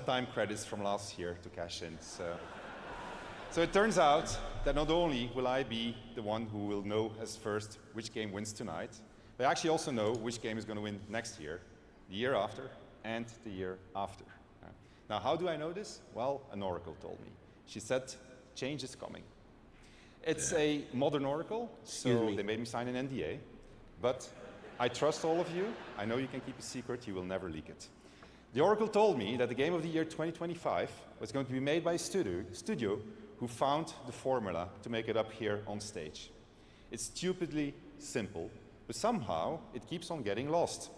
time credits from last year to cash in. So it turns out that not only will I be the one who will know as first which game wins tonight, but I actually also know which game is going to win next year, the year after, and the year after. Now, how do I know this? Well, an oracle told me. She said, change is coming. It's a modern oracle, so they made me sign an NDA, but I trust all of you. I know you can keep a secret. You will never leak it. The oracle told me that the game of the year 2025 was going to be made by a studio who found the formula to make it up here on stage. It's stupidly simple, but somehow it keeps on getting lost.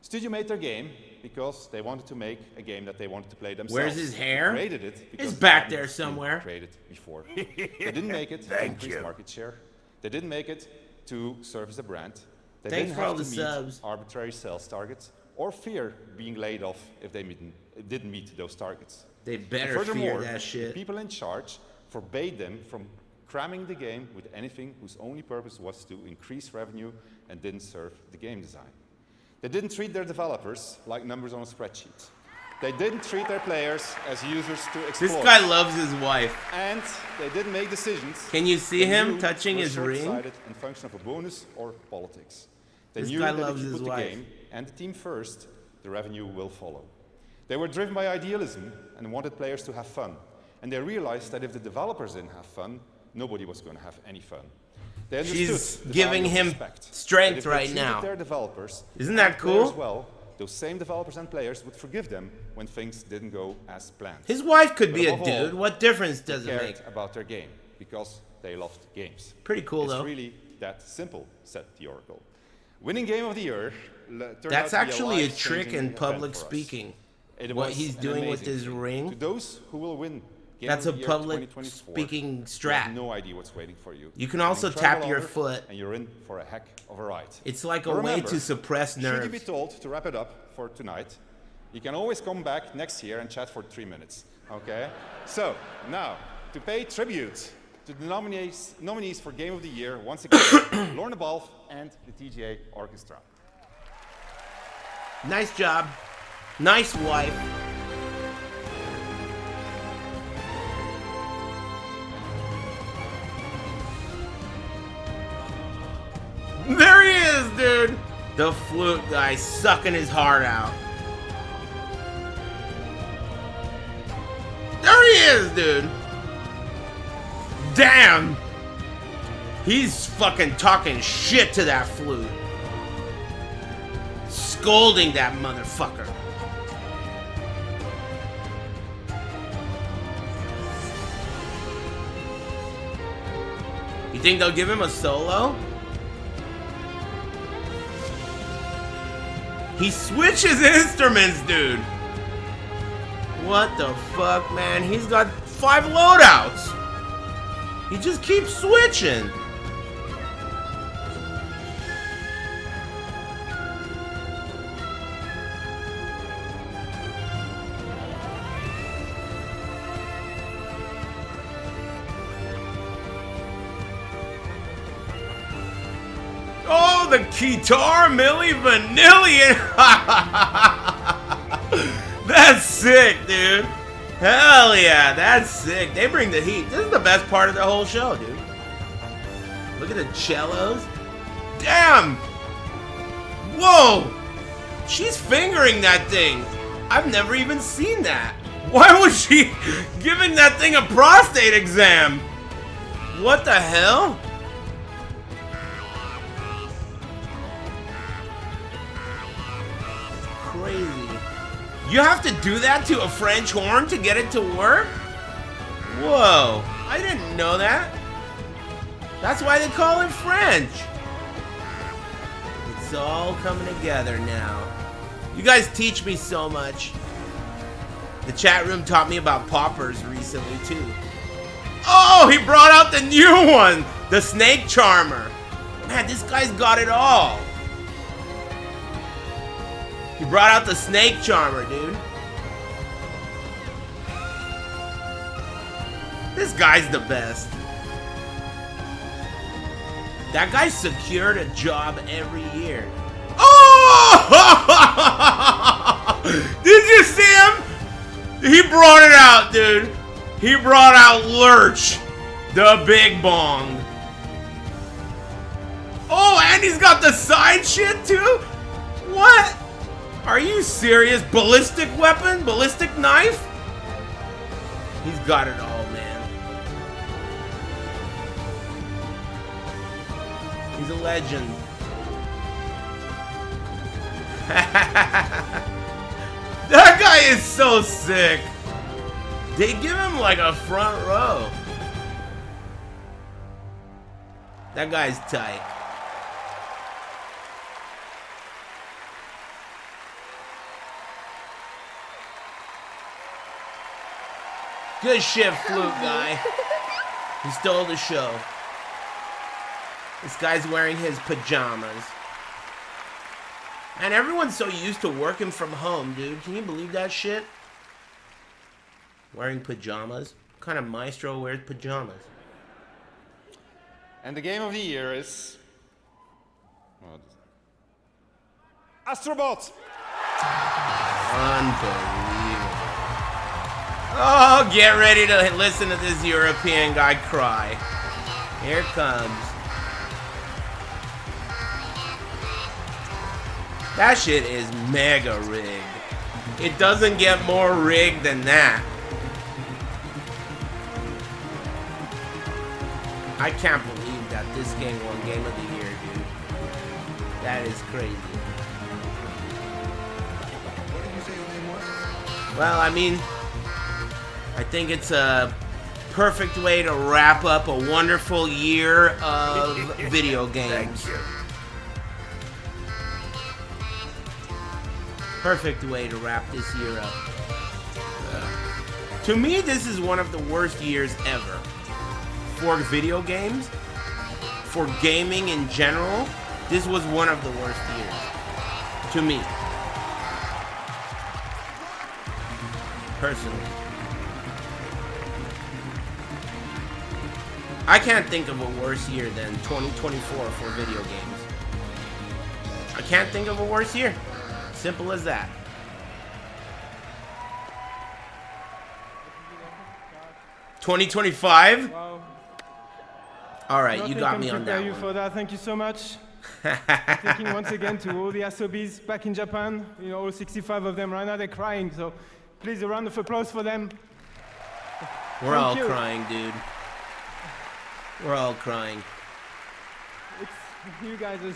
Studio made their game because they wanted to make a game that they wanted to play themselves. Where's his hair? They created it because it's back there somewhere. Created before. They didn't make it to increase market share. They didn't make it to serve as a brand. They didn't have to meet arbitrary sales targets or fear being laid off if they didn't meet those targets. They better fear that shit. People in charge forbade them from cramming the game with anything whose only purpose was to increase revenue and didn't serve the game design. They didn't treat their developers like numbers on a spreadsheet. They didn't treat their players as users to exploit. This guy loves his wife. And they didn't make decisions. Can you see him touching his ring? In function of a bonus or politics. They This knew guy that loves if you his put wife. the game and the team first, the revenue will follow. They were driven by idealism and wanted players to have fun. And they realized that if the developers didn't have fun, nobody was going to have any fun. They She's giving him strength right now. Their developers Isn't that cool? Well, those same developers and players would forgive them when things didn't go as planned. His wife could be a dude. What difference does it make? About their game because they loved games. Pretty cool, though. It's really that simple, said the oracle. Winning game of the year. That's actually a trick in public speaking. What he's doing with his ring. To those who will win. That's a public speaking strat. No idea what's waiting for you. You can also tap your foot. And you're in for a heck of a ride. It's like a way to suppress nerves. Should you be told to wrap it up for tonight, you can always come back next year and chat for 3 minutes. Okay? So, now, to pay tribute to the nominees for Game of the Year, once again, Lorna Balf and the TGA Orchestra. Nice job. Nice wife. There he is, dude! The flute guy sucking his heart out. There he is, dude! Damn! He's fucking talking shit to that flute. Scolding that motherfucker. You think they'll give him a solo? He switches instruments, dude. What the fuck, man? He's got 5 loadouts. He just keeps switching. Oh, the guitar Milli Vanilli. That's sick, dude. Hell yeah, that's sick. They bring the heat. This is the best part of the whole show, dude. Look at the cellos. Damn. Whoa. She's fingering that thing. I've never even seen that. Why was she giving that thing a prostate exam? What the hell? Crazy. You have to do that to a French horn to get it to work? Whoa, I didn't know that. That's why they call it French. It's all coming together now. You guys teach me so much. The chat room taught me about poppers recently too. Oh, he brought out the new one, the Snake Charmer. Man, this guy's got it all. He brought out the Snake Charmer, dude. This guy's the best. That guy secured a job every year. Oh! Did you see him? He brought it out, dude. He brought out Lurch, the big bong. Oh, and he's got the side shit too? What? Are you serious? Ballistic weapon? Ballistic knife? He's got it all, man. He's a legend. That guy is so sick. They give him like a front row. That guy's tight. Good shit, Flute guy. He stole the show. This guy's wearing his pajamas. And everyone's so used to working from home, dude. Can you believe that shit? Wearing pajamas? What kind of maestro wears pajamas? And the game of the year is... Astrobot! Unbelievable. Oh, get ready to listen to this European guy cry. Here it comes. That shit is mega rigged. It doesn't get more rigged than that. I can't believe that this game won Game of the Year, dude. That is crazy. What did you say your name was? Well, I mean, I think it's a perfect way to wrap up a wonderful year of video games. Thank you. Perfect way to wrap this year up. To me, this is one of the worst years ever. For video games, for gaming in general, this was one of the worst years. To me. Personally. I can't think of a worse year than 2024 for video games. I can't think of a worse year. Simple as that. $2025? Wow. All right, you Nothing got can me on prepare that you one. for that. Thank you so much. Thanking once again to all the Asobis back in Japan. You know, all 65 of them right now, they're crying. So please, a round of applause for them. We're all you. crying, dude. We're all crying. It's you guys as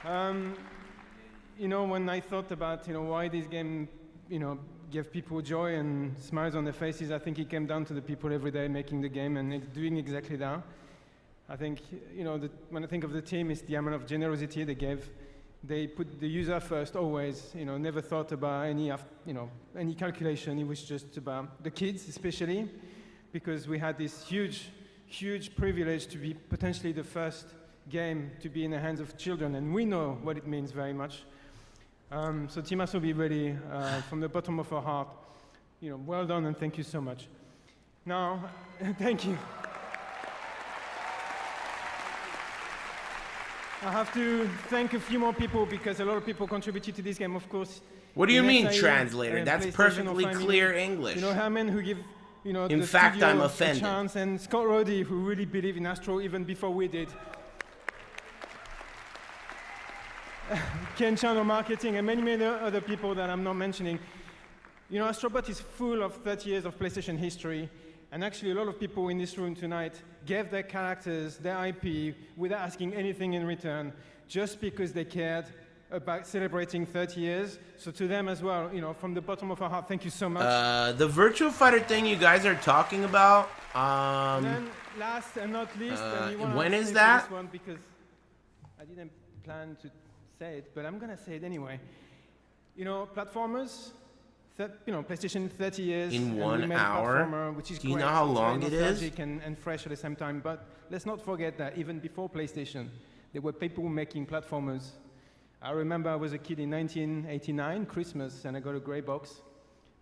well. You know, when I thought about, why this game, give people joy and smiles on their faces, I think it came down to the people every day making the game and doing exactly that. I think, when I think of the team, it's the amount of generosity they gave. They put the user first always, never thought about any calculation. It was just about the kids, especially, because we had this huge privilege to be potentially the first game to be in the hands of children, and we know what it means very much. So Team Asobi, really, from the bottom of our heart, well done and thank you so much. Now, thank you. I have to thank a few more people because a lot of people contributed to this game, of course. What do you mean, SIE, translator? That's PlayStation perfectly or Family. clear English. Herman, who give In the fact, studio I'm a offended. chance, and Scott Roddy, who really believed in Astro even before we did. Ken Chan on marketing, and many other people that I'm not mentioning. Astrobot is full of 30 years of PlayStation history, and actually a lot of people in this room tonight gave their characters, their IP, without asking anything in return, just because they cared about celebrating 30 years. So to them as well, from the bottom of our heart, thank you so much. The Virtua Fighter thing you guys are talking about, And then last and not least, and you wanna when is say that? this one because I didn't plan to say it, but I'm gonna say it anyway. Platformers, PlayStation 30 years. In and 1 we made a hour? platformer, which is Do you great. know how It's long very it is? nostalgic and fresh at the same time. But let's not forget that even before PlayStation, there were people making platformers. I remember I was a kid in 1989, Christmas, and I got a gray box.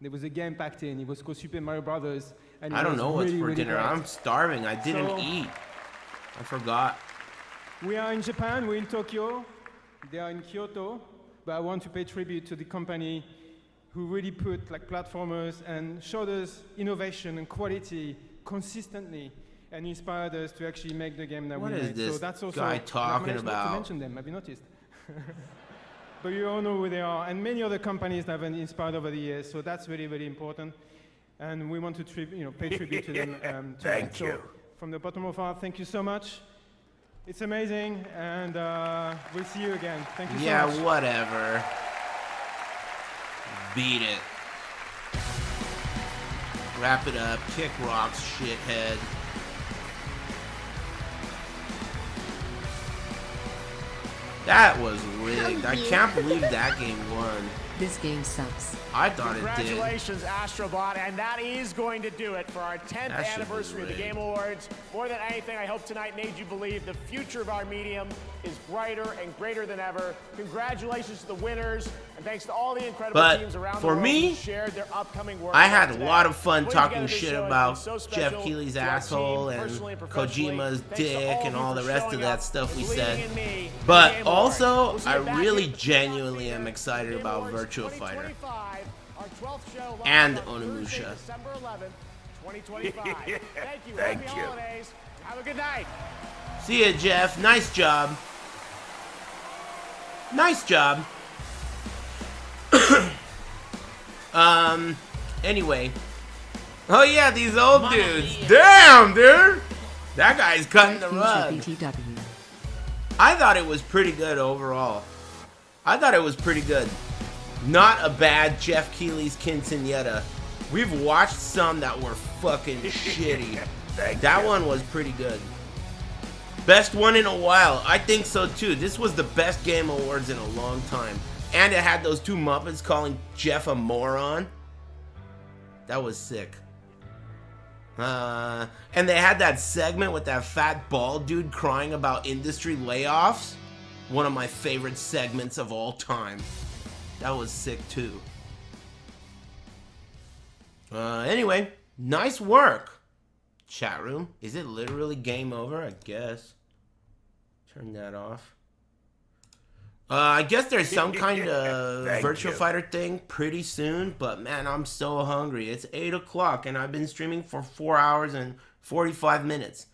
There was a game packed in. It was called Super Mario Brothers. And it I don't was know what's really, for really dinner. great. I'm starving. I didn't So- eat. I forgot. We are in Japan, we're in Tokyo, they are in Kyoto, but I want to pay tribute to the company who really put like platformers and showed us innovation and quality consistently and inspired us to actually make the game that What we is made. this So that's also guy talking not about? to mention them. Have you noticed? But you all know who they are, and many other companies that have been inspired over the years. So that's really, really important, and we want to pay tribute to them. Thank you. So from the bottom of our heart, thank you so much. It's amazing, and we'll see you again. Thank you so Yeah, much. whatever. Beat it. Wrap it up. Kick rocks, shithead. That was rigged. I can't believe that game won. This game sucks. I thought it did. Congratulations, Astrobot, and that is going to do it for our 10th That should be anniversary of the rigged. Game Awards. More than anything, I hope tonight made you believe the future of our medium is brighter and greater than ever. Congratulations to the winners, and thanks to all the incredible But teams around the for world me, who shared their upcoming work. I had a today. lot of fun Putting talking together this shit show has about been so Jeff special Keighley's to our team, asshole and personally and professionally. Kojima's Thanks to dick all and of you all for the rest of showing that up stuff and we believing said. in me and the But Game Awards. also, We'll see I you back really here for genuinely am Game excited about Awards Virtua Fighter. 2025, our 12th show live And on Thursday, Onimusha. December 11th, 2025. Thank you. Thank Happy you. holidays. Have a good night. See ya, Jeff. Nice job. Nice job. Anyway. Oh yeah, these old dudes. Damn, dude. That guy's cutting the rug. Future BTW. I thought it was pretty good overall. I thought it was pretty good. Not a bad Jeff Keighley's quinceanera. We've watched some that were fucking shitty. That one was pretty good. Best one in a while. I think so too. This was the best Game Awards in a long time. And it had those two Muppets calling Jeff a moron. That was sick. And they had that segment with that fat bald dude crying about industry layoffs. One of my favorite segments of all time. That was sick too. Anyway, nice work. Chat room. Is it literally game over? I guess. Turn that off. I guess there's some kind of Thank Virtua you. Fighter thing pretty soon, but man, I'm so hungry. It's 8 o'clock and I've been streaming for 4 hours and 45 minutes.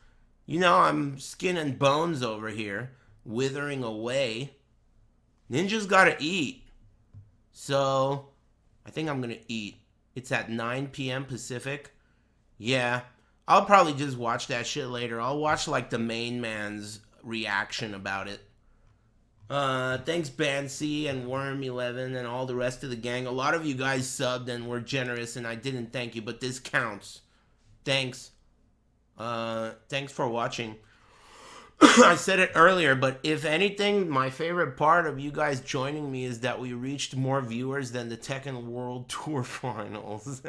You know, I'm skin and bones over here, withering away. Ninja's gotta eat. So, I think I'm gonna eat. It's at 9 p.m. Pacific. Yeah, I'll probably just watch that shit later. I'll watch like the main man's reaction about it. Thanks Bancy and Worm11 and all the rest of the gang. A lot of you guys subbed and were generous and I didn't thank you, but this counts. Thanks. Thanks for watching. I said it earlier, but if anything, my favorite part of you guys joining me is that we reached more viewers than the Tekken World Tour Finals.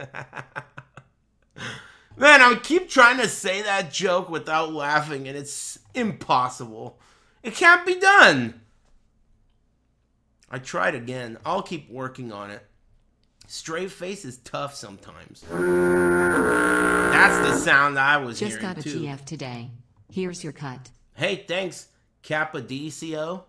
Man, I keep trying to say that joke without laughing, and it's impossible. It can't be done. I tried again. I'll keep working on it. Straight face is tough sometimes. That's the sound I was Just hearing got a too. TF today. Here's your cut. Hey, thanks, Capodicio.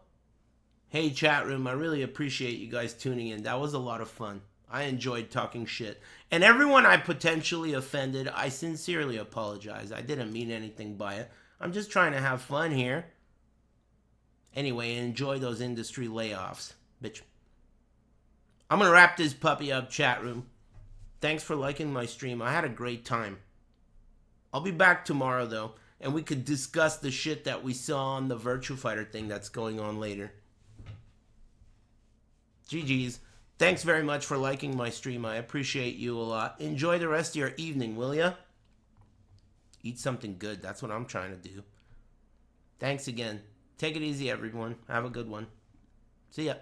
Hey, chat room. I really appreciate you guys tuning in. That was a lot of fun. I enjoyed talking shit. And everyone I potentially offended, I sincerely apologize. I didn't mean anything by it. I'm just trying to have fun here. Anyway, enjoy those industry layoffs, bitch. I'm going to wrap this puppy up, chat room. Thanks for liking my stream. I had a great time. I'll be back tomorrow, though, and we could discuss the shit that we saw on the Virtua Fighter thing that's going on later. GG's. Thanks very much for liking my stream. I appreciate you a lot. Enjoy the rest of your evening, will ya? Eat something good. That's what I'm trying to do. Thanks again. Take it easy, everyone. Have a good one. See ya.